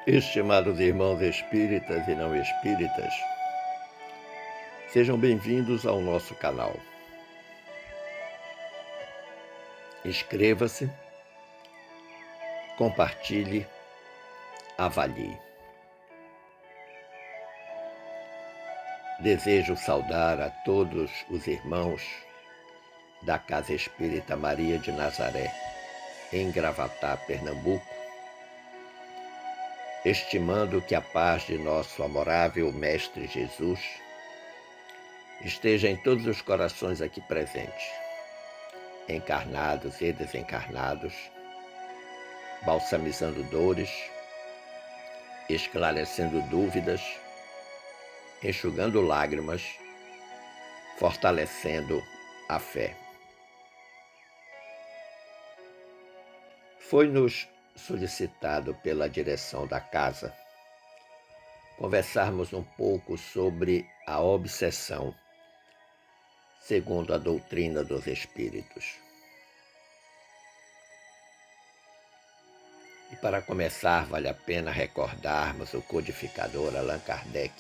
Estimados irmãos espíritas e não espíritas, sejam bem-vindos ao nosso canal. Inscreva-se, compartilhe, avalie. Desejo saudar a todos os irmãos da Casa Espírita Maria de Nazaré, em Gravatá, Pernambuco, estimando que a paz de nosso amorável Mestre Jesus esteja em todos os corações aqui presentes, encarnados e desencarnados, balsamizando dores, esclarecendo dúvidas, enxugando lágrimas, fortalecendo a fé. Foi-nos solicitado pela direção da casa conversarmos um pouco sobre a obsessão, segundo a doutrina dos espíritos. E para começar, vale a pena recordarmos o codificador Allan Kardec,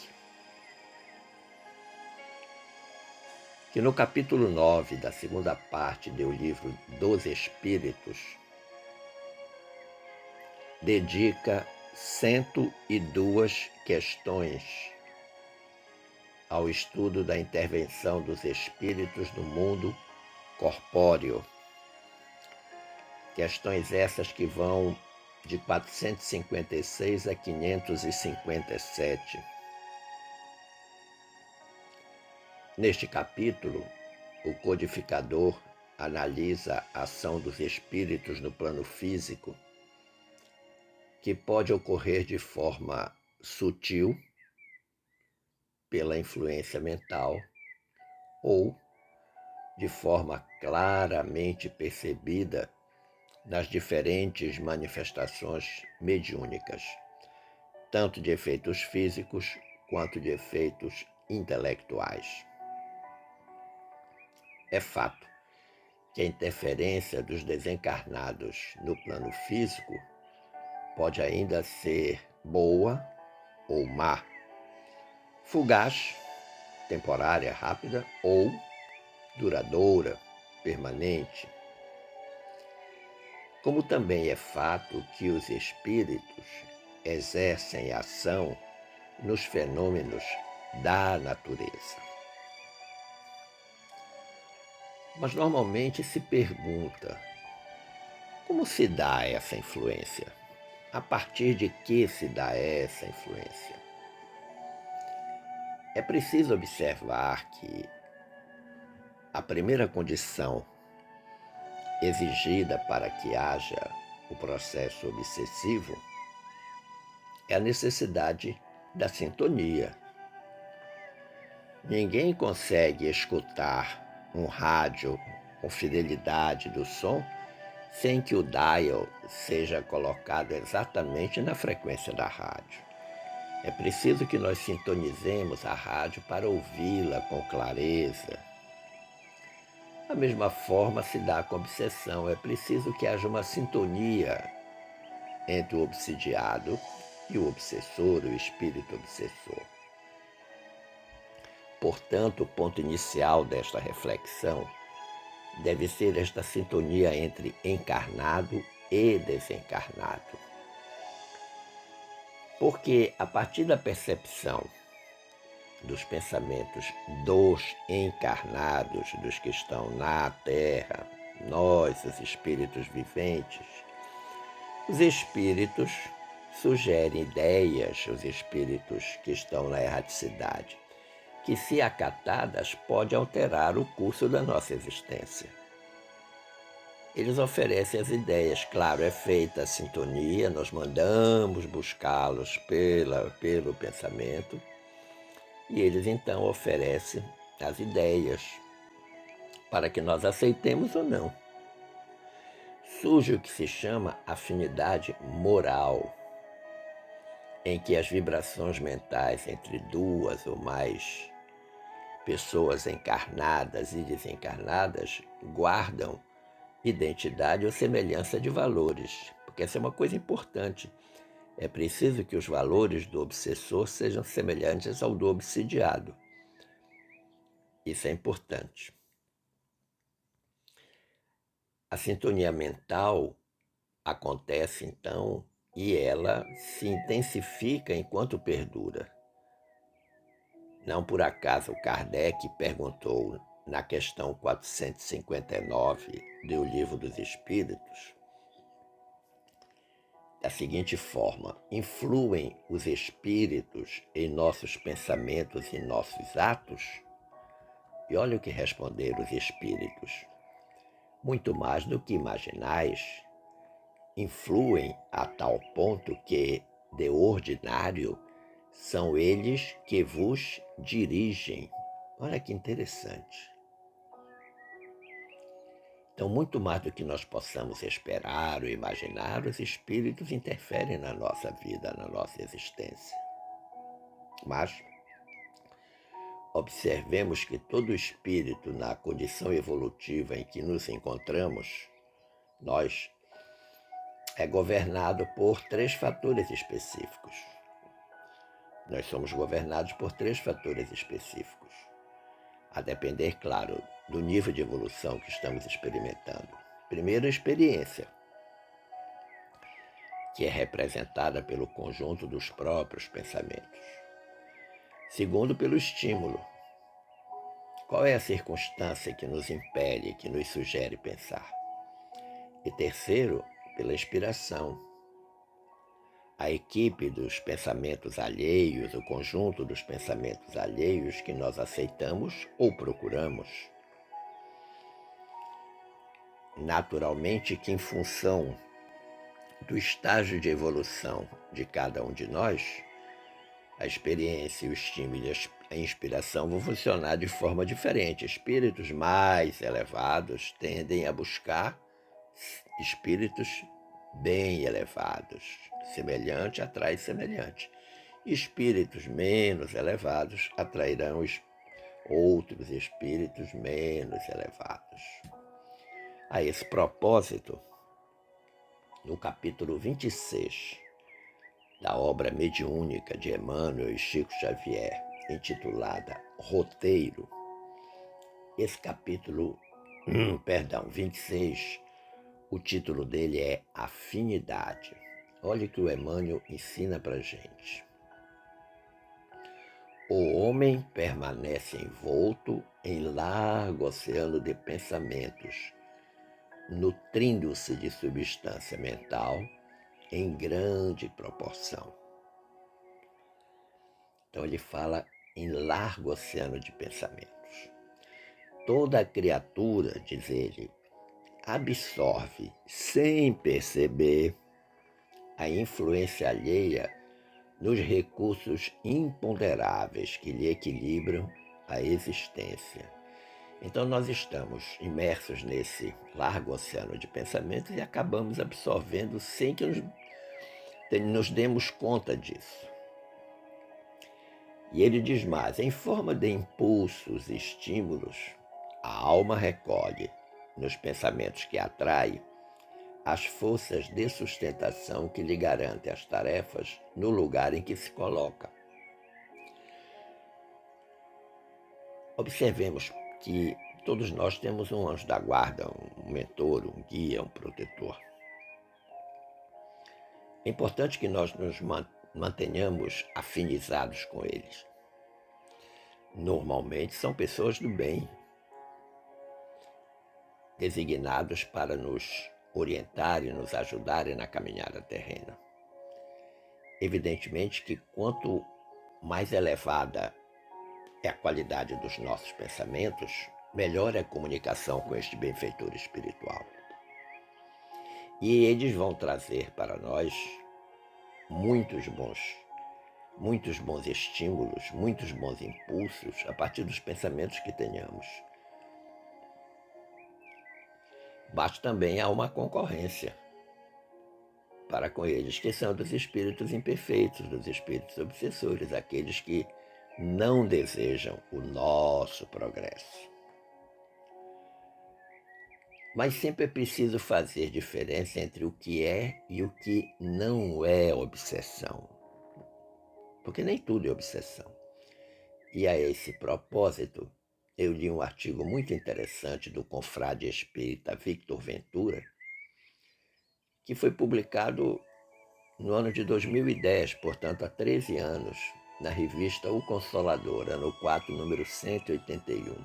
que no capítulo 9 da segunda parte do livro dos Espíritos, dedica 102 questões ao estudo da intervenção dos espíritos no mundo corpóreo. Questões essas que vão de 456 a 557. Neste capítulo, o codificador analisa a ação dos espíritos no plano físico, que pode ocorrer de forma sutil, pela influência mental, ou de forma claramente percebida nas diferentes manifestações mediúnicas, tanto de efeitos físicos quanto de efeitos intelectuais. É fato que a interferência dos desencarnados no plano físico pode ainda ser boa ou má, fugaz, temporária, rápida ou duradoura, permanente. Como também é fato que os espíritos exercem ação nos fenômenos da natureza. Mas normalmente se pergunta: como se dá essa influência? A partir de que se dá essa influência? É preciso observar que a primeira condição exigida para que haja o processo obsessivo é a necessidade da sintonia. Ninguém consegue escutar um rádio com fidelidade do som sem que o dial seja colocado exatamente na frequência da rádio. É preciso que nós sintonizemos a rádio para ouvi-la com clareza. Da mesma forma se dá com a obsessão. É preciso que haja uma sintonia entre o obsidiado e o obsessor, o espírito obsessor. Portanto, o ponto inicial desta reflexão deve ser esta sintonia entre encarnado e desencarnado. Porque a partir da percepção dos pensamentos dos encarnados, dos que estão na Terra, nós, os espíritos viventes, os espíritos sugerem ideias, os espíritos que estão na erraticidade, que, se acatadas, pode alterar o curso da nossa existência. Eles oferecem as ideias, claro, é feita a sintonia, nós mandamos buscá-los pelo pensamento, e eles então oferecem as ideias para que nós aceitemos ou não. Surge o que se chama afinidade moral, em que as vibrações mentais entre duas ou mais pessoas encarnadas e desencarnadas guardam identidade ou semelhança de valores, porque essa é uma coisa importante. É preciso que os valores do obsessor sejam semelhantes ao do obsidiado. Isso é importante. A sintonia mental acontece, então, e ela se intensifica enquanto perdura. Não por acaso Kardec perguntou na questão 459 do Livro dos Espíritos, da seguinte forma: influem os espíritos em nossos pensamentos e nossos atos? E olha o que responderam os espíritos: muito mais do que imaginais, influem a tal ponto que, de ordinário, são eles que vos dirigem. Olha que interessante. Então, muito mais do que nós possamos esperar ou imaginar, os espíritos interferem na nossa vida, na nossa existência. Mas observemos que todo espírito, na condição evolutiva em que nos encontramos, nós, é governado por 3 fatores específicos. Nós somos governados por 3 fatores específicos, a depender, claro, do nível de evolução que estamos experimentando. Primeiro, a experiência, que é representada pelo conjunto dos próprios pensamentos. Segundo, pelo estímulo. Qual é a circunstância que nos impele, que nos sugere pensar? E terceiro, pela inspiração. A equipe dos pensamentos alheios, o conjunto dos pensamentos alheios que nós aceitamos ou procuramos. Naturalmente que, em função do estágio de evolução de cada um de nós, a experiência, o estímulo e a inspiração vão funcionar de forma diferente. Espíritos mais elevados tendem a buscar espíritos bem elevados. Semelhante atrai semelhante. Espíritos menos elevados atrairão outros espíritos menos elevados. A esse propósito, no capítulo 26 da obra mediúnica de Emmanuel e Chico Xavier, intitulada Roteiro, esse capítulo, 26, o título dele é Afinidade. Olha o que o Emmanuel ensina para a gente. O homem permanece envolto em largo oceano de pensamentos, nutrindo-se de substância mental em grande proporção. Então ele fala em largo oceano de pensamentos. Toda criatura, diz ele, absorve sem perceber a influência alheia nos recursos imponderáveis que lhe equilibram a existência. Então nós estamos imersos nesse largo oceano de pensamentos e acabamos absorvendo sem que nos demos conta disso. E ele diz mais: em forma de impulsos e estímulos, a alma recolhe, nos pensamentos que atrai, as forças de sustentação que lhe garantem as tarefas no lugar em que se coloca. Observemos que todos nós temos um anjo da guarda, um mentor, um guia, um protetor. É importante que nós nos mantenhamos afinizados com eles. Normalmente são pessoas do bem, designados para nos orientar e nos ajudarem na caminhada terrena. Evidentemente que quanto mais elevada é a qualidade dos nossos pensamentos, melhor é a comunicação com este benfeitor espiritual. E eles vão trazer para nós muitos bons estímulos, muitos bons impulsos a partir dos pensamentos que tenhamos. Mas também há uma concorrência para com eles, que são dos espíritos imperfeitos, dos espíritos obsessores, aqueles que não desejam o nosso progresso. Mas sempre é preciso fazer diferença entre o que é e o que não é obsessão. Porque nem tudo é obsessão. E a esse propósito, eu li um artigo muito interessante do confrade espírita Victor Ventura, que foi publicado no ano de 2010, portanto há 13 anos, na revista O Consolador, ano 4, número 181.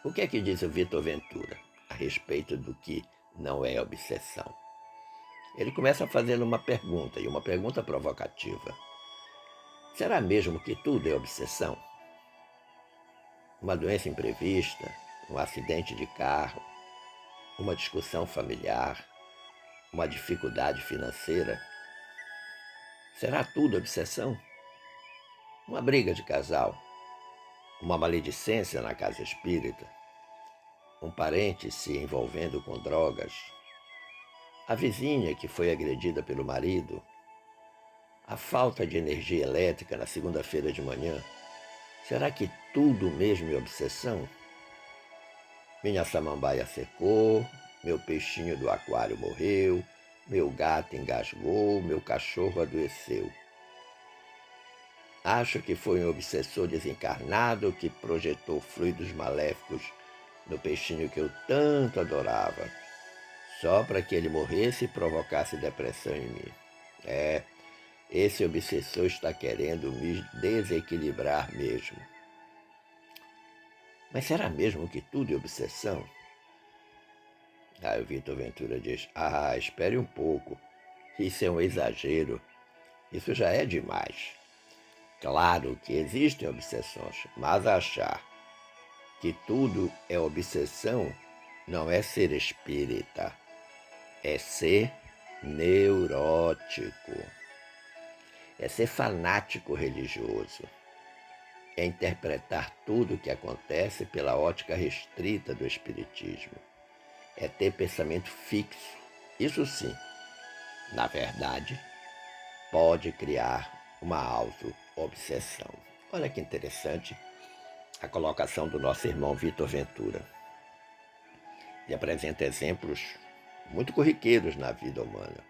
O que é que diz o Victor Ventura a respeito do que não é obsessão? Ele começa fazendo uma pergunta, e uma pergunta provocativa. Será mesmo que tudo é obsessão? Uma doença imprevista, um acidente de carro, uma discussão familiar, uma dificuldade financeira? Será tudo obsessão? Uma briga de casal, uma maledicência na casa espírita, um parente se envolvendo com drogas, a vizinha que foi agredida pelo marido, a falta de energia elétrica na segunda-feira de manhã. Será que tudo mesmo é obsessão? Minha samambaia secou, meu peixinho do aquário morreu, meu gato engasgou, meu cachorro adoeceu. Acho que foi um obsessor desencarnado que projetou fluidos maléficos no peixinho que eu tanto adorava, só para que ele morresse e provocasse depressão em mim. Esse obsessor está querendo me desequilibrar mesmo. Mas será mesmo que tudo é obsessão? Aí o Vitor Ventura diz, espere um pouco, isso é um exagero, isso já é demais. Claro que existem obsessões, mas achar que tudo é obsessão não é ser espírita, é ser neurótico, é ser fanático religioso, é interpretar tudo o que acontece pela ótica restrita do espiritismo, é ter pensamento fixo. Isso sim, na verdade, pode criar uma auto-obsessão. Olha que interessante a colocação do nosso irmão Vitor Ventura. Ele apresenta exemplos muito corriqueiros na vida humana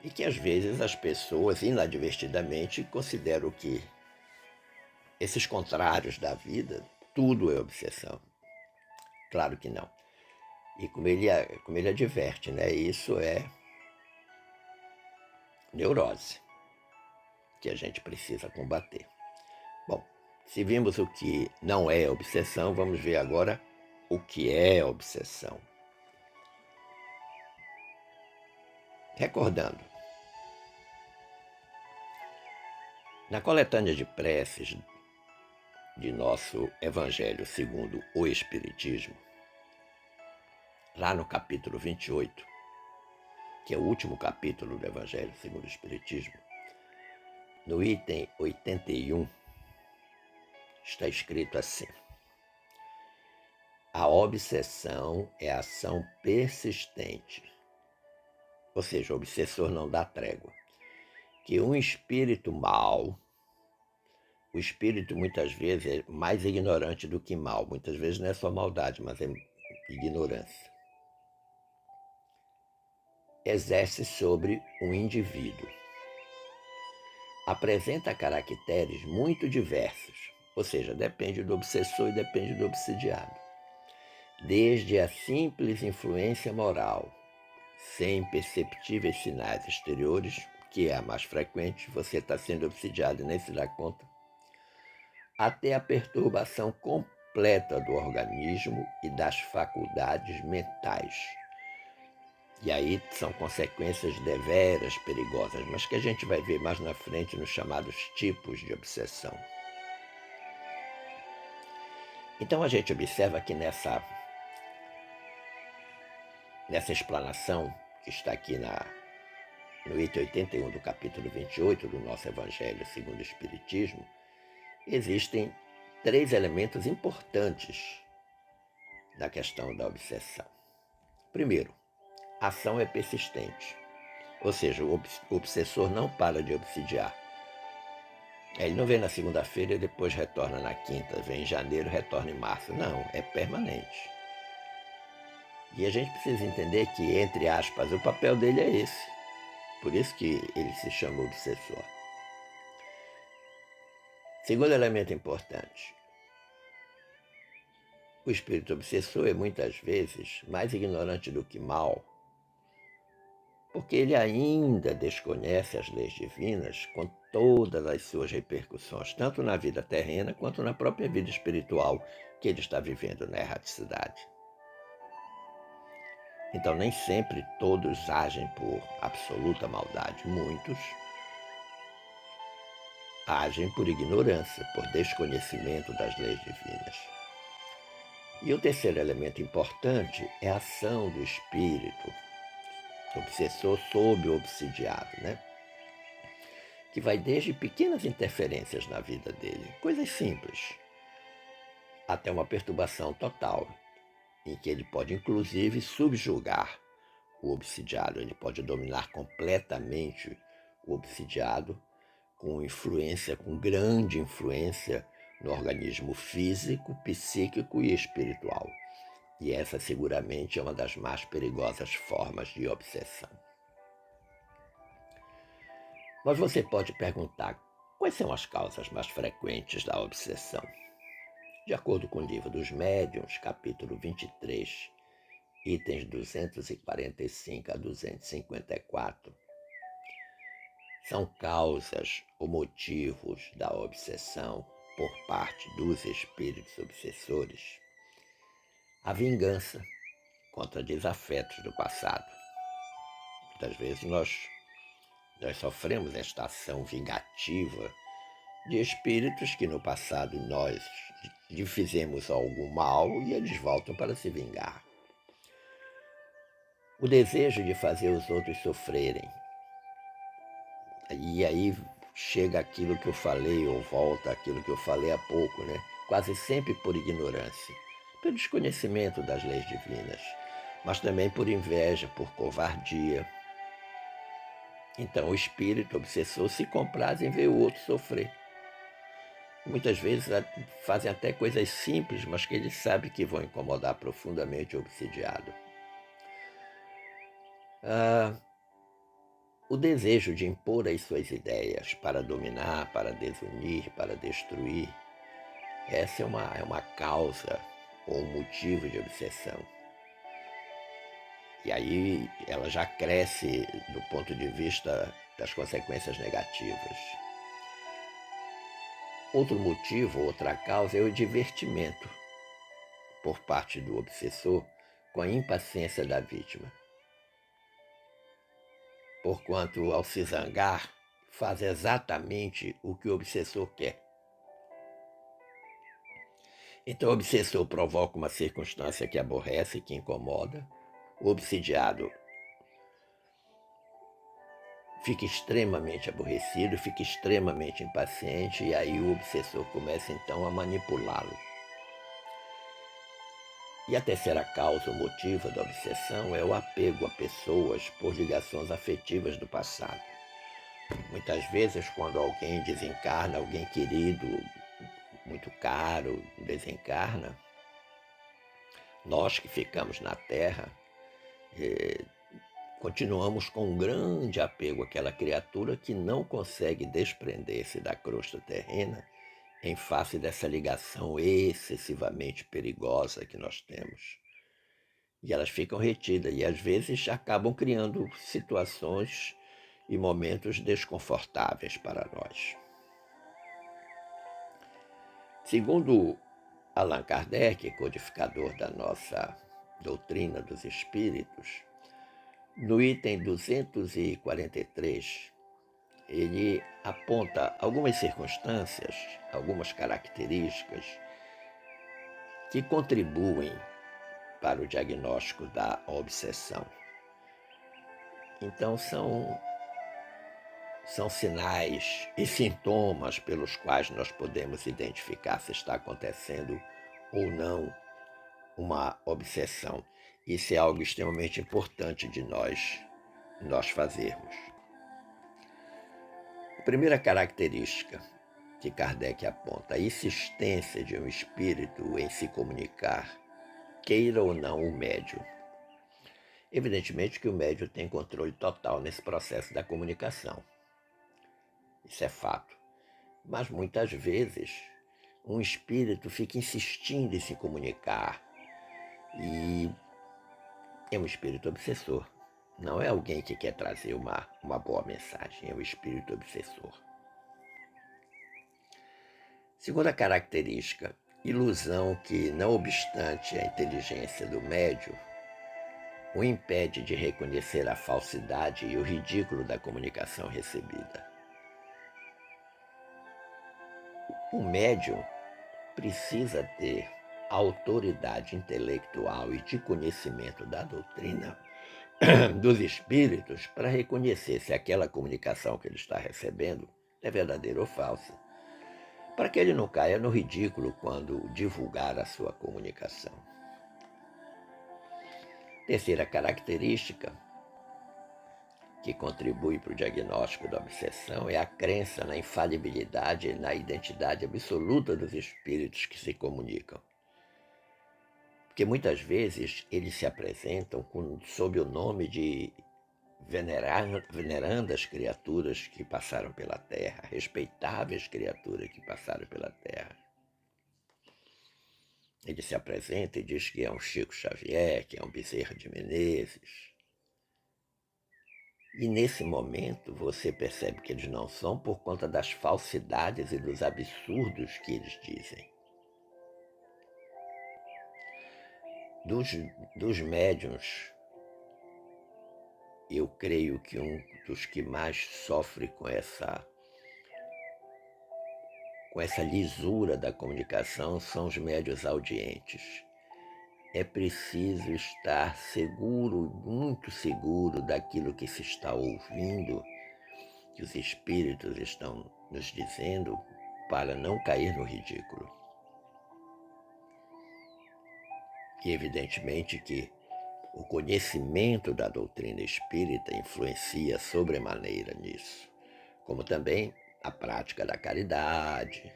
e que às vezes as pessoas inadvertidamente consideram que esses contrários da vida, tudo é obsessão. Claro que não. E como ele adverte, né? Isso é neurose que a gente precisa combater. Bom, se vimos o que não é obsessão, vamos ver agora o que é obsessão. Recordando, na coletânea de preces de nosso Evangelho segundo o Espiritismo, lá no capítulo 28, que é o último capítulo do Evangelho segundo o Espiritismo, no item 81, está escrito assim: a obsessão é ação persistente, ou seja, o obsessor não dá trégua, que um espírito mau, o espírito muitas vezes é mais ignorante do que mal, muitas vezes não é só maldade, mas é ignorância, exerce sobre um indivíduo. Apresenta caracteres muito diversos, ou seja, depende do obsessor e depende do obsidiado. Desde a simples influência moral, sem perceptíveis sinais exteriores, que é a mais frequente, você está sendo obsidiado e nem se dá conta, até a perturbação completa do organismo e das faculdades mentais. E aí são consequências deveras perigosas, mas que a gente vai ver mais na frente nos chamados tipos de obsessão. Então a gente observa que nessa explanação que está aqui no item 81 do capítulo 28 do nosso Evangelho segundo o Espiritismo, existem 3 elementos importantes na questão da obsessão. Primeiro, a ação é persistente, ou seja, o obsessor não para de obsidiar. Ele não vem na segunda-feira e depois retorna na quinta, vem em janeiro e retorna em março. Não, é permanente. E a gente precisa entender que, entre aspas, o papel dele é esse. Por isso que ele se chama obsessor. Segundo elemento importante, o espírito obsessor é muitas vezes mais ignorante do que mal, porque ele ainda desconhece as leis divinas com todas as suas repercussões, tanto na vida terrena quanto na própria vida espiritual que ele está vivendo na erraticidade. Então, nem sempre todos agem por absoluta maldade. Muitos agem por ignorância, por desconhecimento das leis divinas. E o terceiro elemento importante é a ação do espírito obsessor sobre o obsidiado, né? Que vai desde pequenas interferências na vida dele, coisas simples, até uma perturbação total, em que ele pode inclusive subjugar o obsidiado, ele pode dominar completamente o obsidiado com influência, com grande influência no organismo físico, psíquico e espiritual. E essa seguramente é uma das mais perigosas formas de obsessão. Mas você pode perguntar, quais são as causas mais frequentes da obsessão? De acordo com o Livro dos Médiuns, capítulo 23, itens 245 a 254, são causas ou motivos da obsessão por parte dos espíritos obsessores a vingança contra desafetos do passado. Muitas vezes nós sofremos esta ação vingativa de espíritos que no passado nós lhe fizemos algum mal e eles voltam para se vingar. O desejo de fazer os outros sofrerem. E aí chega aquilo que eu falei, ou volta aquilo que eu falei há pouco, né? Quase sempre por ignorância, pelo desconhecimento das leis divinas, mas também por inveja, por covardia. Então o espírito obsessor se compraz em ver o outro sofrer. Muitas vezes fazem até coisas simples, mas que ele sabe que vão incomodar profundamente o obsidiado. O desejo de impor as suas ideias para dominar, para desunir, para destruir, essa é uma causa ou um motivo de obsessão. E aí ela já cresce do ponto de vista das consequências negativas. Outro motivo, outra causa é o divertimento por parte do obsessor com a impaciência da vítima. Porquanto, ao se zangar, faz exatamente o que o obsessor quer. Então, o obsessor provoca uma circunstância que aborrece, que incomoda. O obsidiado fica extremamente aborrecido, fica extremamente impaciente, e aí o obsessor começa então a manipulá-lo. E a terceira causa, o motivo da obsessão, é o apego a pessoas por ligações afetivas do passado. Muitas vezes, quando alguém desencarna, alguém querido, muito caro, desencarna, nós que ficamos na Terra, continuamos com um grande apego àquela criatura que não consegue desprender-se da crosta terrena em face dessa ligação excessivamente perigosa que nós temos. E elas ficam retidas e às vezes acabam criando situações e momentos desconfortáveis para nós. Segundo Allan Kardec, codificador da nossa doutrina dos espíritos, no item 243, ele aponta algumas circunstâncias, algumas características que contribuem para o diagnóstico da obsessão. Então, são sinais e sintomas pelos quais nós podemos identificar se está acontecendo ou não uma obsessão. Isso é algo extremamente importante de nós fazermos. A primeira característica que Kardec aponta, a insistência de um espírito em se comunicar, queira ou não o médium. Evidentemente que o médium tem controle total nesse processo da comunicação. Isso é fato. Mas muitas vezes um espírito fica insistindo em se comunicar e é um espírito obsessor. Não é alguém que quer trazer uma boa mensagem, é um espírito obsessor. Segunda característica, ilusão que, não obstante a inteligência do médium, o impede de reconhecer a falsidade e o ridículo da comunicação recebida. O médium precisa ter autoridade intelectual e de conhecimento da doutrina dos espíritos para reconhecer se aquela comunicação que ele está recebendo é verdadeira ou falsa, para que ele não caia no ridículo quando divulgar a sua comunicação. Terceira característica que contribui para o diagnóstico da obsessão é a crença na infalibilidade e na identidade absoluta dos espíritos que se comunicam. Porque muitas vezes eles se apresentam sob o nome de venerandas criaturas que passaram pela Terra, respeitáveis criaturas que passaram pela Terra. Ele se apresenta e diz que é um Chico Xavier, que é um Bezerra de Menezes. E nesse momento você percebe que eles não são por conta das falsidades e dos absurdos que eles dizem. Dos médiuns, eu creio que um dos que mais sofre com essa lisura da comunicação são os médiuns audientes. É preciso estar seguro, muito seguro daquilo que se está ouvindo, que os espíritos estão nos dizendo, para não cair no ridículo. E evidentemente que o conhecimento da doutrina espírita influencia sobremaneira nisso, como também a prática da caridade,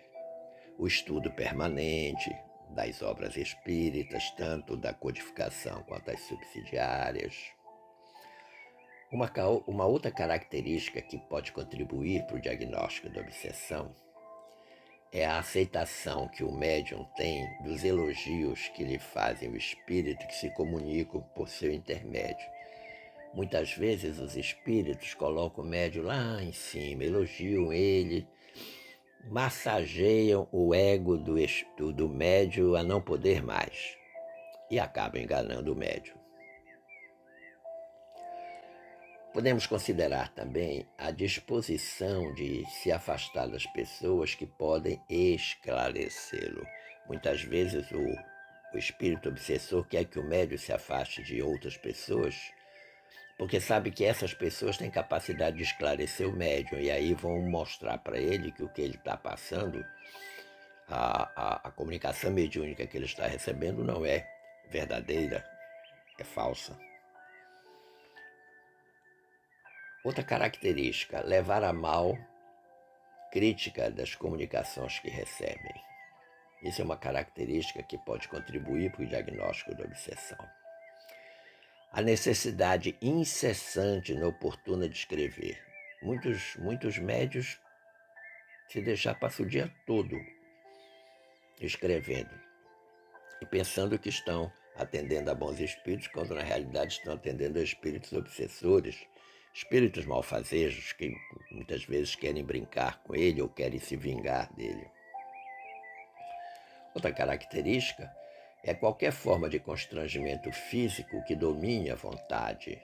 o estudo permanente das obras espíritas, tanto da codificação quanto as subsidiárias. Uma outra característica que pode contribuir para o diagnóstico da obsessão é a aceitação que o médium tem dos elogios que lhe fazem o espírito que se comunicam por seu intermédio. Muitas vezes os espíritos colocam o médium lá em cima, elogiam ele, massageiam o ego do médium a não poder mais e acabam enganando o médium. Podemos considerar também a disposição de se afastar das pessoas que podem esclarecê-lo. Muitas vezes o espírito obsessor quer que o médium se afaste de outras pessoas, porque sabe que essas pessoas têm capacidade de esclarecer o médium, e aí vão mostrar para ele que o que ele está passando, a comunicação mediúnica que ele está recebendo não é verdadeira, é falsa. Outra característica, levar a mal crítica das comunicações que recebem. Isso é uma característica que pode contribuir para o diagnóstico da obsessão. A necessidade incessante e inoportuna de escrever. Muitos médios, se deixar, passam o dia todo escrevendo e pensando que estão atendendo a bons espíritos, quando na realidade estão atendendo a espíritos obsessores, espíritos malfazejos que muitas vezes querem brincar com ele ou querem se vingar dele. Outra característica é qualquer forma de constrangimento físico que domine a vontade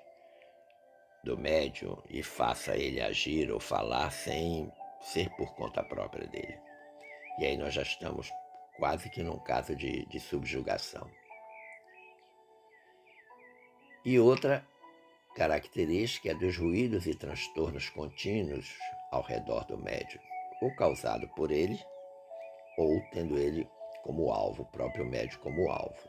do médium e faça ele agir ou falar sem ser por conta própria dele. E aí nós já estamos quase que num caso de subjugação. E outra característica é dos ruídos e transtornos contínuos ao redor do médium, ou causado por ele, ou tendo ele como alvo, o próprio médium como alvo.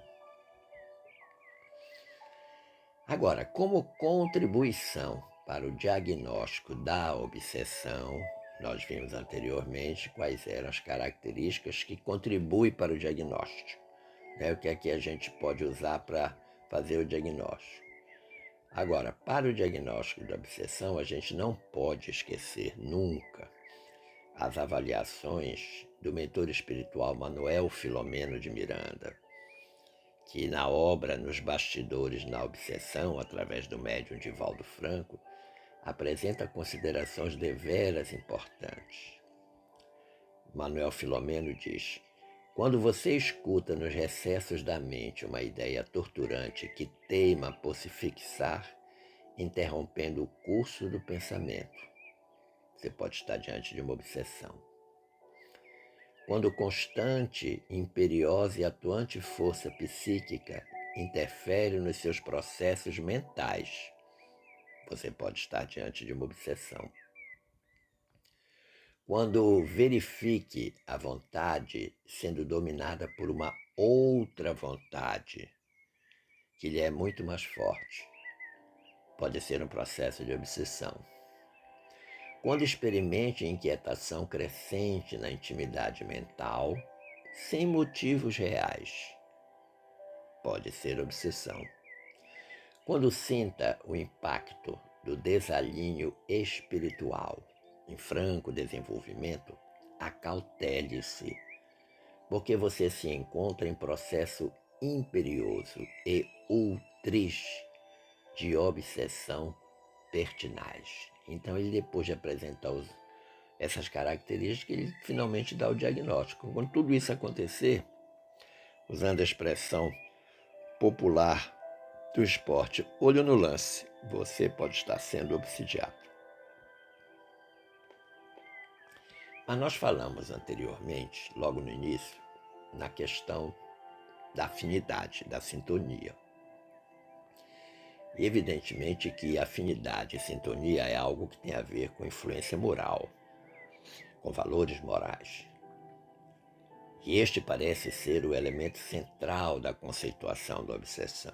Agora, como contribuição para o diagnóstico da obsessão, nós vimos anteriormente quais eram as características que contribuem para o diagnóstico. O que é que a gente pode usar para fazer o diagnóstico? Agora, para o diagnóstico da obsessão, a gente não pode esquecer nunca as avaliações do mentor espiritual Manuel Filomeno de Miranda, que na obra Nos Bastidores na Obsessão, através do médium Divaldo Franco, apresenta considerações deveras importantes. Manuel Filomeno diz: quando você escuta nos recessos da mente uma ideia torturante que teima por se fixar, interrompendo o curso do pensamento, você pode estar diante de uma obsessão. Quando constante, imperiosa e atuante força psíquica interfere nos seus processos mentais, você pode estar diante de uma obsessão. Quando verifique a vontade sendo dominada por uma outra vontade, que lhe é muito mais forte, pode ser um processo de obsessão. Quando experimente inquietação crescente na intimidade mental, sem motivos reais, pode ser obsessão. Quando sinta o impacto do desalinho espiritual em franco desenvolvimento, acautele-se, porque você se encontra em processo imperioso e ultris de obsessão pertinaz. Então, ele, depois de apresentar essas características, ele finalmente dá o diagnóstico. Quando tudo isso acontecer, usando a expressão popular do esporte, olho no lance, você pode estar sendo obsidiado. Mas nós falamos anteriormente, logo no início, na questão da afinidade, da sintonia. E evidentemente que afinidade e sintonia é algo que tem a ver com influência moral, com valores morais. E este parece ser o elemento central da conceituação da obsessão.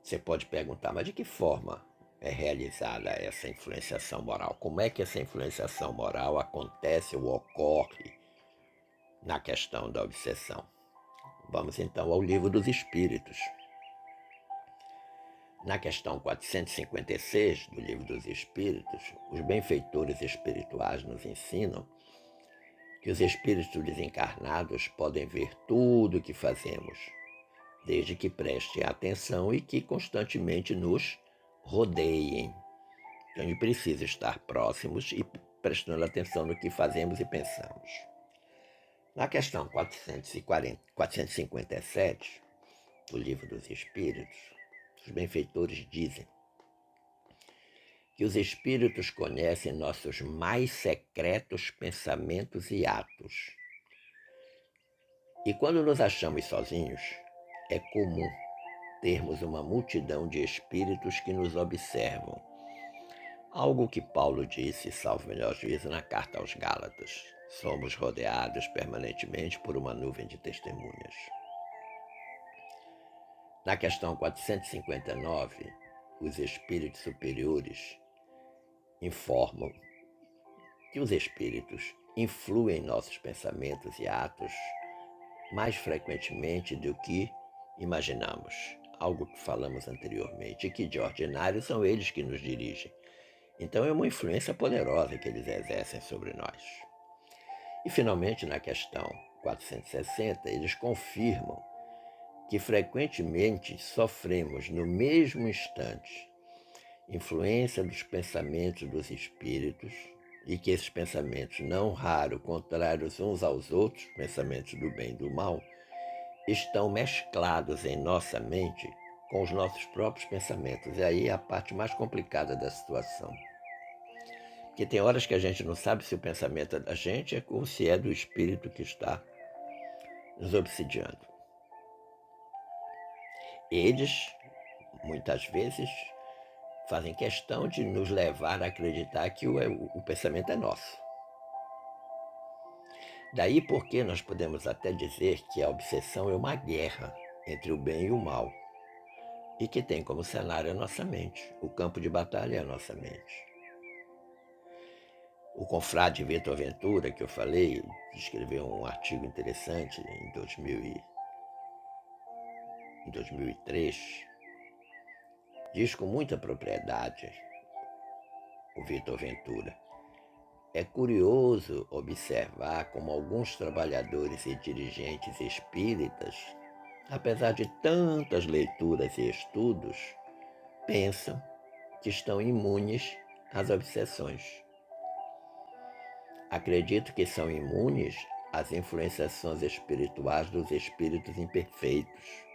Você pode perguntar, mas de que forma é realizada essa influenciação moral? Como é que essa influenciação moral acontece ou ocorre na questão da obsessão? Vamos então ao Livro dos Espíritos. Na questão 456 do Livro dos Espíritos, os benfeitores espirituais nos ensinam que os espíritos desencarnados podem ver tudo o que fazemos, desde que prestem atenção e que constantemente nos rodeiem. Então, a gente precisa estar próximos e prestando atenção no que fazemos e pensamos. Na questão 457 do Livro dos Espíritos, os benfeitores dizem que os espíritos conhecem nossos mais secretos pensamentos e atos. E quando nos achamos sozinhos, é comum termos uma multidão de espíritos que nos observam. Algo que Paulo disse, salvo melhor juízo, na carta aos Gálatas. Somos rodeados permanentemente por uma nuvem de testemunhas. Na questão 459, os espíritos superiores informam que os espíritos influem em nossos pensamentos e atos mais frequentemente do que imaginamos, algo que falamos anteriormente, e que de ordinário são eles que nos dirigem. Então é uma influência poderosa que eles exercem sobre nós. E finalmente, na questão 460, eles confirmam que frequentemente sofremos no mesmo instante influência dos pensamentos dos espíritos e que esses pensamentos, não raro contrários uns aos outros, pensamentos do bem e do mal, estão mesclados em nossa mente com os nossos próprios pensamentos. E aí é a parte mais complicada da situação. Porque tem horas que a gente não sabe se o pensamento é da gente ou se é do espírito que está nos obsidiando. Eles, muitas vezes, fazem questão de nos levar a acreditar que o pensamento é nosso. Daí porque nós podemos até dizer que a obsessão é uma guerra entre o bem e o mal, e que tem como cenário a nossa mente. O campo de batalha é a nossa mente. O confrade Vitor Ventura, que eu falei, escreveu um artigo interessante em 2003, Diz com muita propriedade o Vitor Ventura. É curioso observar como alguns trabalhadores e dirigentes espíritas, apesar de tantas leituras e estudos, pensam que estão imunes às obsessões. Acredito que são imunes às influenciações espirituais dos espíritos imperfeitos.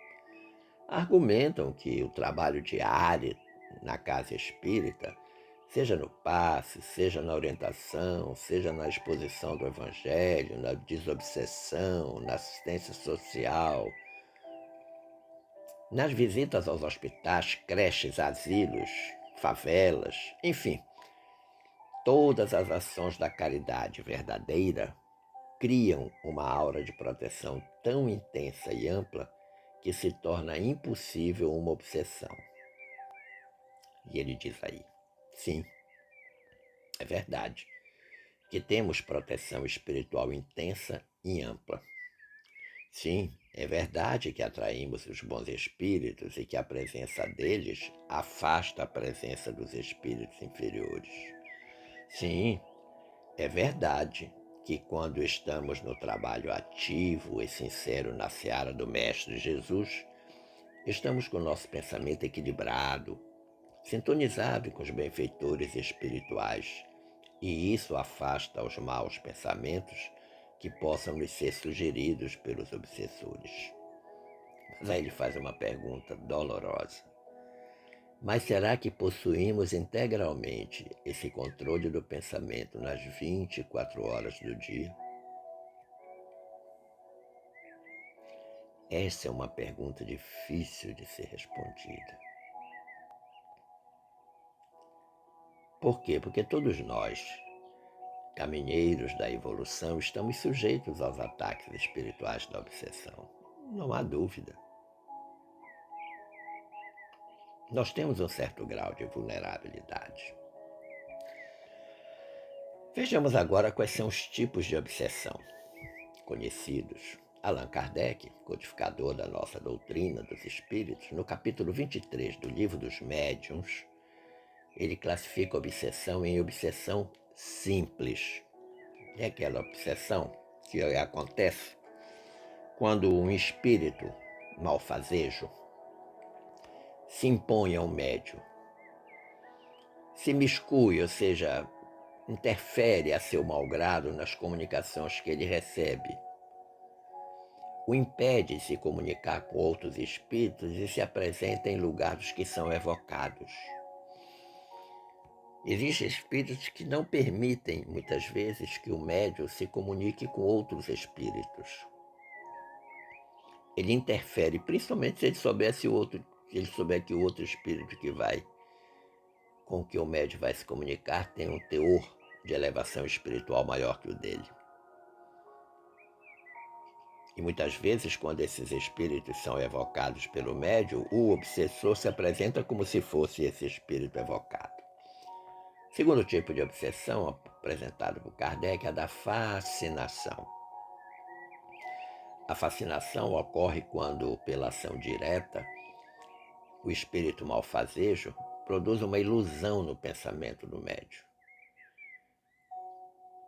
Argumentam que o trabalho diário na casa espírita, seja no passe, seja na orientação, seja na exposição do evangelho, na desobsessão, na assistência social, nas visitas aos hospitais, creches, asilos, favelas, enfim, todas as ações da caridade verdadeira criam uma aura de proteção tão intensa e ampla que se torna impossível uma obsessão. E ele diz aí, sim, é verdade, que temos proteção espiritual intensa e ampla. Sim, é verdade que atraímos os bons espíritos e que a presença deles afasta a presença dos espíritos inferiores. Sim, é verdade que quando estamos no trabalho ativo e sincero na seara do Mestre Jesus, estamos com o nosso pensamento equilibrado, sintonizado com os benfeitores espirituais, e isso afasta os maus pensamentos que possam nos ser sugeridos pelos obsessores. Mas aí ele faz uma pergunta dolorosa. Mas será que possuímos integralmente esse controle do pensamento nas 24 horas do dia? Essa é uma pergunta difícil de ser respondida. Por quê? Porque todos nós, caminheiros da evolução, estamos sujeitos aos ataques espirituais da obsessão. Não há dúvida. Nós temos um certo grau de vulnerabilidade. Vejamos agora quais são os tipos de obsessão conhecidos. Allan Kardec, codificador da nossa doutrina dos espíritos, no capítulo 23 do Livro dos Médiuns, ele classifica a obsessão em obsessão simples. É aquela obsessão que acontece quando um espírito malfazejo se impõe a um médium, se miscui, ou seja, interfere a seu malgrado nas comunicações que ele recebe, o impede de se comunicar com outros espíritos e se apresenta em lugares que são evocados. Existem espíritos que não permitem, muitas vezes, que o médium se comunique com outros espíritos. Ele interfere, principalmente se ele souber que o outro espírito com que o médium vai se comunicar tem um teor de elevação espiritual maior que o dele. E muitas vezes, quando esses espíritos são evocados pelo médium, o obsessor se apresenta como se fosse esse espírito evocado. Segundo tipo de obsessão apresentado por Kardec é a da fascinação. A fascinação ocorre quando, pela ação direta, o espírito malfazejo produz uma ilusão no pensamento do médium.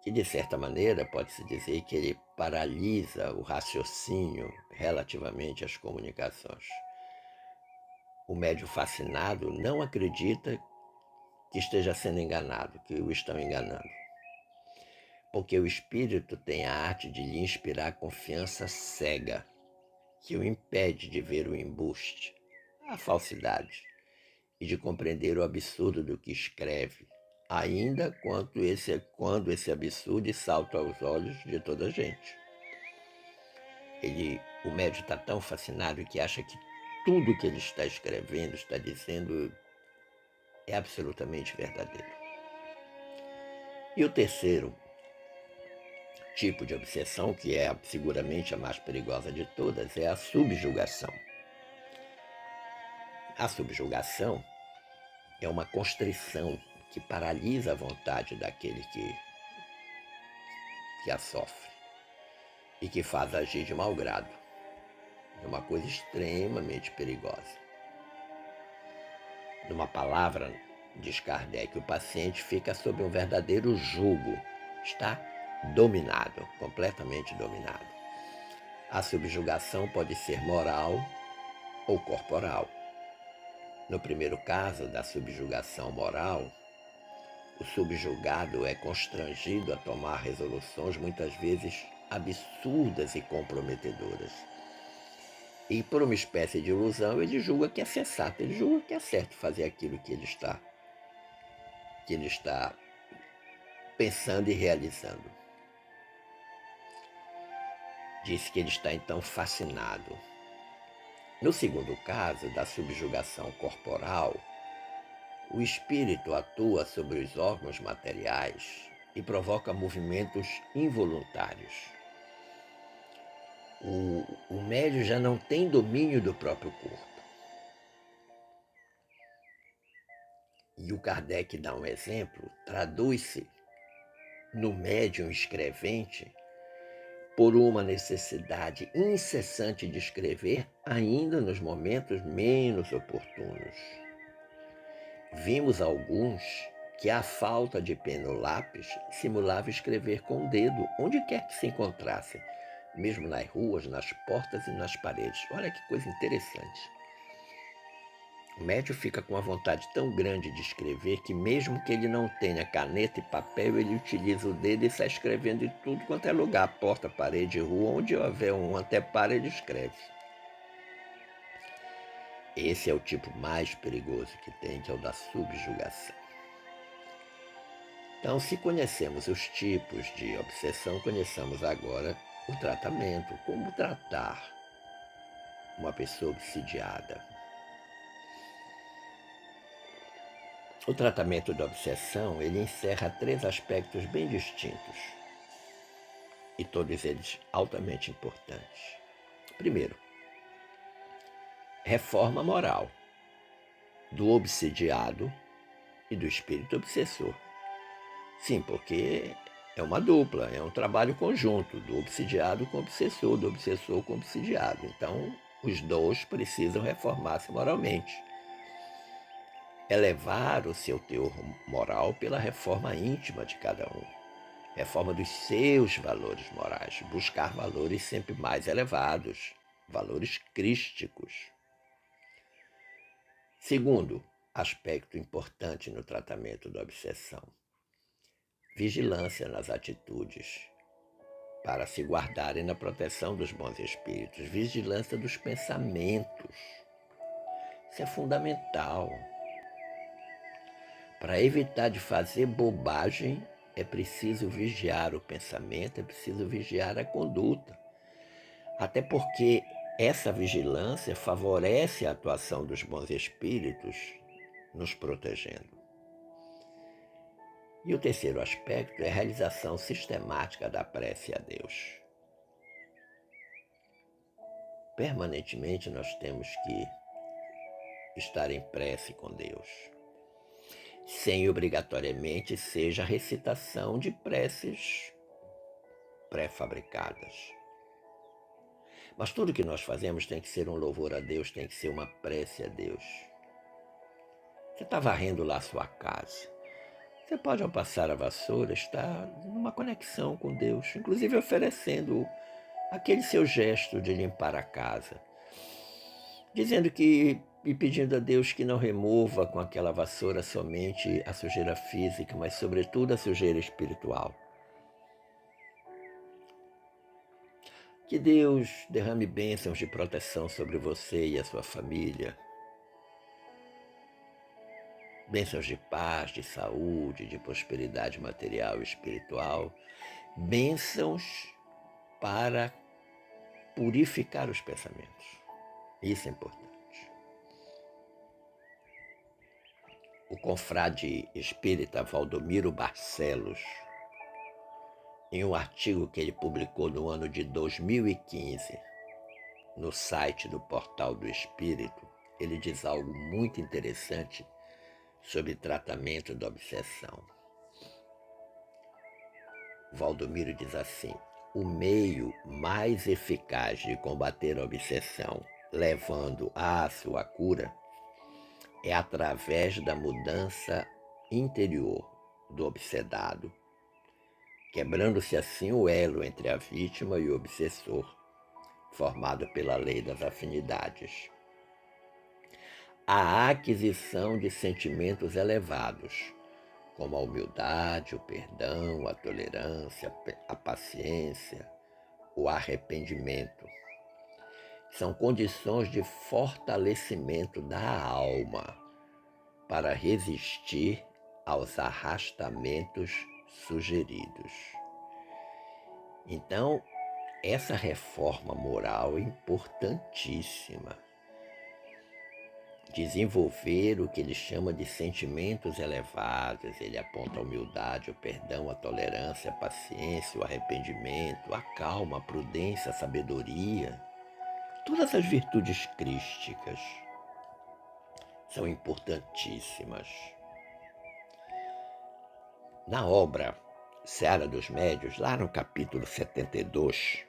E, de certa maneira, pode-se dizer que ele paralisa o raciocínio relativamente às comunicações. O médium fascinado não acredita que esteja sendo enganado, que o estão enganando. Porque o espírito tem a arte de lhe inspirar confiança cega, que o impede de ver o embuste, a falsidade, e de compreender o absurdo do que escreve, ainda quando esse absurdo salta aos olhos de toda a gente. O médium está tão fascinado que acha que tudo que ele está escrevendo, está dizendo, é absolutamente verdadeiro. E o terceiro tipo de obsessão, que é seguramente a mais perigosa de todas, é a subjugação. A subjugação é uma constrição que paralisa a vontade daquele que a sofre e que faz agir de mau grado. É uma coisa extremamente perigosa. Numa palavra, diz Kardec, o paciente fica sob um verdadeiro jugo, está dominado, completamente dominado. A subjugação pode ser moral ou corporal. No primeiro caso da subjugação moral, o subjugado é constrangido a tomar resoluções muitas vezes absurdas e comprometedoras. E por uma espécie de ilusão, ele julga que é sensato, ele julga que é certo fazer aquilo que ele está pensando e realizando. Diz que ele está então fascinado. No segundo caso, da subjugação corporal, o espírito atua sobre os órgãos materiais e provoca movimentos involuntários. O médium já não tem domínio do próprio corpo. E o Kardec dá um exemplo, traduz-se no médium escrevente por uma necessidade incessante de escrever, ainda nos momentos menos oportunos. Vimos alguns que, à falta de pena ou lápis, simulavam escrever com o dedo, onde quer que se encontrassem, mesmo nas ruas, nas portas e nas paredes. Olha que coisa interessante. O médium fica com uma vontade tão grande de escrever que, mesmo que ele não tenha caneta e papel, ele utiliza o dedo e sai escrevendo em tudo quanto é lugar, porta, parede, rua, onde houver um anteparo, ele escreve. Esse é o tipo mais perigoso que tem, que é o da subjugação. Então, se conhecemos os tipos de obsessão, conheçamos agora o tratamento, como tratar uma pessoa obsidiada. O tratamento da obsessão, ele encerra 3 aspectos bem distintos, e todos eles altamente importantes. Primeiro, reforma moral do obsidiado e do espírito obsessor. Sim, porque é uma dupla, é um trabalho conjunto, do obsidiado com o obsessor, do obsessor com o obsidiado. Então, os dois precisam reformar-se moralmente. Elevar o seu teor moral pela reforma íntima de cada um. Reforma dos seus valores morais. Buscar valores sempre mais elevados, valores crísticos. Segundo aspecto importante no tratamento da obsessão: vigilância nas atitudes, para se guardarem na proteção dos bons espíritos. Vigilância dos pensamentos. Isso é fundamental. Para evitar de fazer bobagem, é preciso vigiar o pensamento, é preciso vigiar a conduta. Até porque essa vigilância favorece a atuação dos bons espíritos, nos protegendo. E o terceiro aspecto é a realização sistemática da prece a Deus. Permanentemente nós temos que estar em prece com Deus, sem obrigatoriamente seja a recitação de preces pré-fabricadas. Mas tudo que nós fazemos tem que ser um louvor a Deus, tem que ser uma prece a Deus. Você está varrendo lá a sua casa. Você pode, ao passar a vassoura, estar numa conexão com Deus, inclusive oferecendo aquele seu gesto de limpar a casa, dizendo que e pedindo a Deus que não remova com aquela vassoura somente a sujeira física, mas sobretudo a sujeira espiritual. Que Deus derrame bênçãos de proteção sobre você e a sua família. Bênçãos de paz, de saúde, de prosperidade material e espiritual. Bênçãos para purificar os pensamentos. Isso é importante. O confrade espírita Valdomiro Barcelos, em um artigo que ele publicou no ano de 2015, no site do Portal do Espírito, ele diz algo muito interessante sobre tratamento da obsessão. Valdomiro diz assim: o meio mais eficaz de combater a obsessão, levando à sua cura, é através da mudança interior do obsedado, quebrando-se assim o elo entre a vítima e o obsessor, formado pela lei das afinidades. A aquisição de sentimentos elevados, como a humildade, o perdão, a tolerância, a paciência, o arrependimento, são condições de fortalecimento da alma para resistir aos arrastamentos sugeridos. Então, essa reforma moral é importantíssima. Desenvolver o que ele chama de sentimentos elevados, ele aponta a humildade, o perdão, a tolerância, a paciência, o arrependimento, a calma, a prudência, a sabedoria. Todas as virtudes crísticas são importantíssimas. Na obra Seara dos Médios, lá no capítulo 72,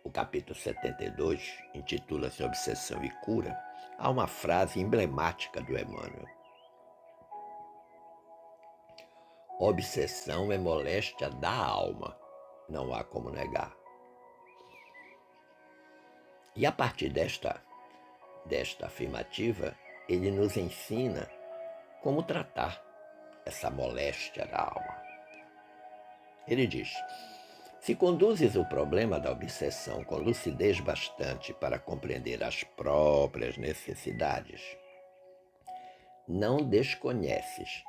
o capítulo 72 intitula-se Obsessão e Cura, há uma frase emblemática do Emmanuel. Obsessão é moléstia da alma, não há como negar. E a partir desta afirmativa, ele nos ensina como tratar essa moléstia da alma. Ele diz: se conduzes o problema da obsessão com lucidez bastante para compreender as próprias necessidades, não desconheces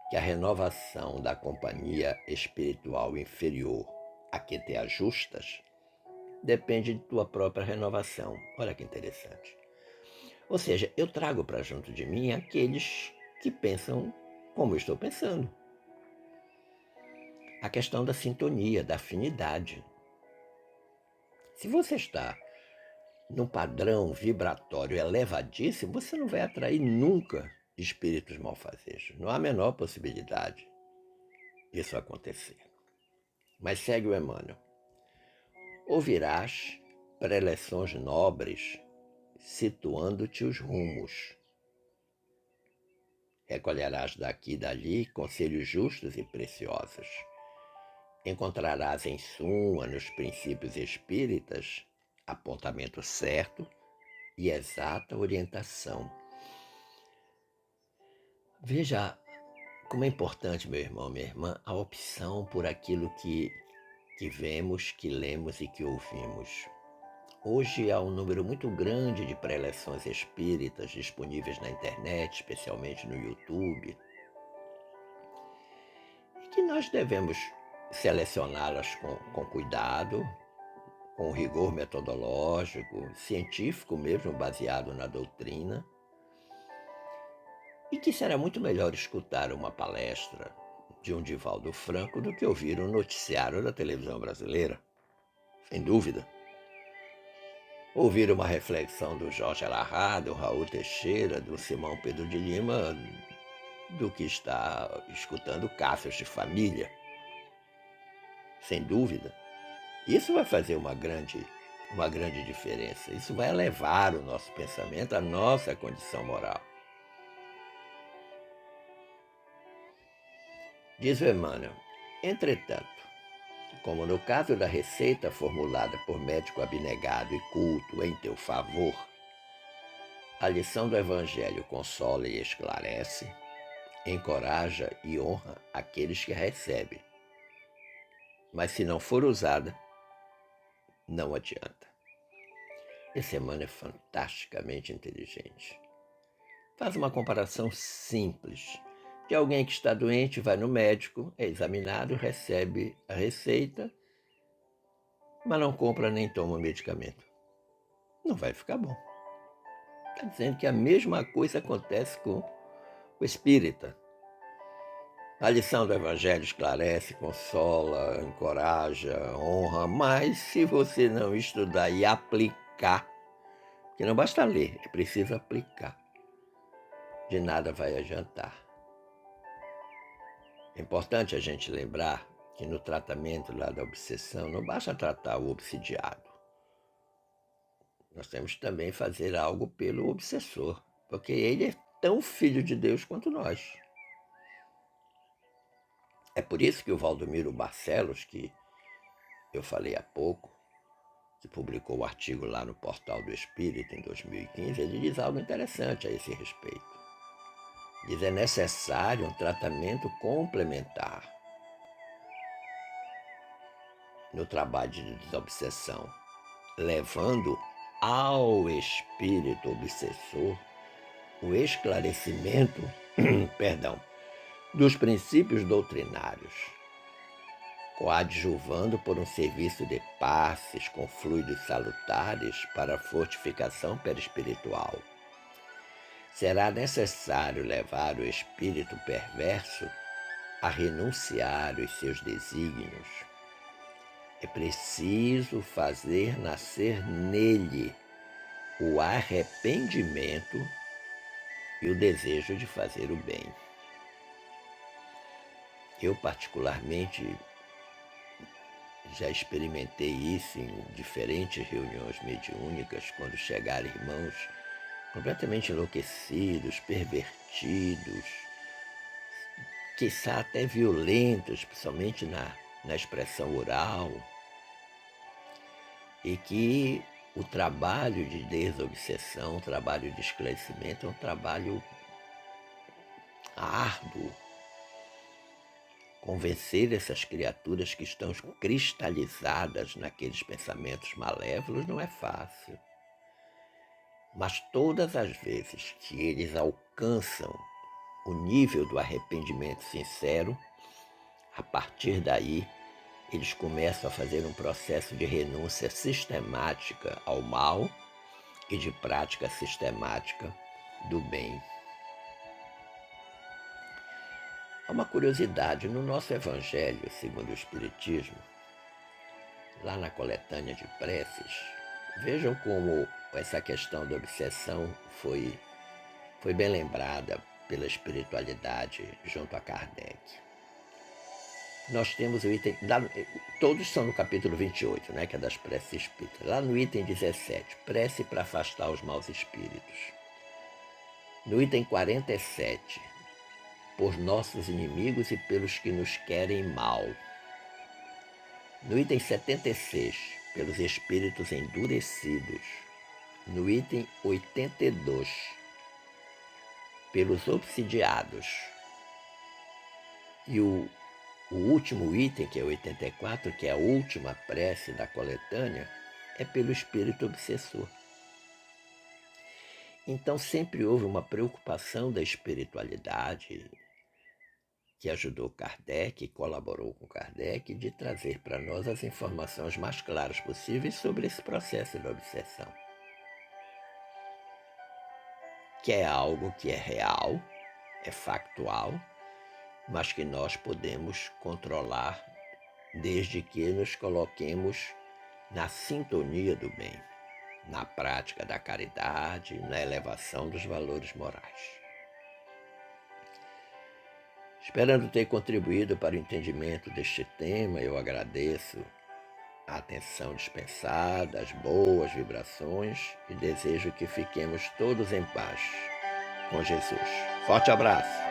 que a renovação da companhia espiritual inferior a que te ajustas depende de tua própria renovação. Olha que interessante. Ou seja, eu trago para junto de mim aqueles que pensam como eu estou pensando. A questão da sintonia, da afinidade. Se você está num padrão vibratório elevadíssimo, você não vai atrair nunca espíritos malfazejos. Não há a menor possibilidade disso acontecer. Mas segue o Emmanuel. Ouvirás preleções nobres, situando-te os rumos. Recolherás daqui e dali conselhos justos e preciosos. Encontrarás em suma, nos princípios espíritas, apontamento certo e exata orientação. Veja como é importante, meu irmão, minha irmã, a opção por aquilo que vemos, que lemos e que ouvimos. Hoje há um número muito grande de preleções espíritas disponíveis na internet, especialmente no YouTube, e que nós devemos selecioná-las com cuidado, com rigor metodológico, científico mesmo, baseado na doutrina, e que será muito melhor escutar uma palestra de um Divaldo Franco do que ouvir um noticiário da televisão brasileira, sem dúvida. Ouvir uma reflexão do Jorge Alahá, do Raul Teixeira, do Simão Pedro de Lima, do que está escutando Casos de Família, sem dúvida. Isso vai fazer uma grande diferença. Isso vai elevar o nosso pensamento, a nossa condição moral. Diz o Emmanuel: entretanto, como no caso da receita formulada por médico abnegado e culto em teu favor, a lição do Evangelho consola e esclarece, encoraja e honra aqueles que a recebem. Mas se não for usada, não adianta. Esse Emmanuel é fantasticamente inteligente. Faz uma comparação simples de alguém que está doente, vai no médico, é examinado, recebe a receita, mas não compra nem toma o medicamento. Não vai ficar bom. Está dizendo que a mesma coisa acontece com o espírita. A lição do Evangelho esclarece, consola, encoraja, honra, mas se você não estudar e aplicar, que não basta ler, é preciso aplicar, de nada vai adiantar. É importante a gente lembrar que no tratamento lá da obsessão não basta tratar o obsidiado. Nós temos que também fazer algo pelo obsessor. porque ele é tão filho de Deus quanto nós. É por isso que o Valdomiro Barcelos, que eu falei há pouco, que publicou o artigo lá no Portal do Espírito em 2015, ele diz algo interessante a esse respeito. Diz: é necessário um tratamento complementar no trabalho de desobsessão, levando ao espírito obsessor o esclarecimento, perdão, dos princípios doutrinários, coadjuvando por um serviço de passes com fluidos salutares para a fortificação perispiritual. Será necessário levar o espírito perverso a renunciar os seus desígnios. É preciso fazer nascer nele o arrependimento e o desejo de fazer o bem. Eu, particularmente, já experimentei isso em diferentes reuniões mediúnicas, quando chegaram irmãos completamente enlouquecidos, pervertidos, quiçá até violentos, principalmente na expressão oral, e que o trabalho de desobsessão, o trabalho de esclarecimento é um trabalho árduo. Convencer essas criaturas que estão cristalizadas naqueles pensamentos malévolos não é fácil. Mas todas as vezes que eles alcançam o nível do arrependimento sincero, a partir daí eles começam a fazer um processo de renúncia sistemática ao mal e de prática sistemática do bem. Há uma curiosidade: no nosso Evangelho, segundo o Espiritismo, lá na coletânea de preces, vejam como essa questão da obsessão foi bem lembrada pela espiritualidade junto a Kardec. Nós temos o item, todos são no capítulo 28, né, que é das preces espíritas. Lá no item 17, prece para afastar os maus espíritos. No item 47, por nossos inimigos e pelos que nos querem mal. No item 76, pelos espíritos endurecidos. No item 82, pelos obsidiados. E o último item, que é 84, que é a última prece da coletânea, é pelo espírito obsessor. Então sempre houve uma preocupação da espiritualidade, que ajudou Kardec, colaborou com Kardec, de trazer para nós as informações mais claras possíveis sobre esse processo da obsessão, que é algo que é real, é factual, mas que nós podemos controlar desde que nos coloquemos na sintonia do bem, na prática da caridade, na elevação dos valores morais. Esperando ter contribuído para o entendimento deste tema, eu agradeço a atenção dispensada, as boas vibrações e desejo que fiquemos todos em paz com Jesus. Forte abraço!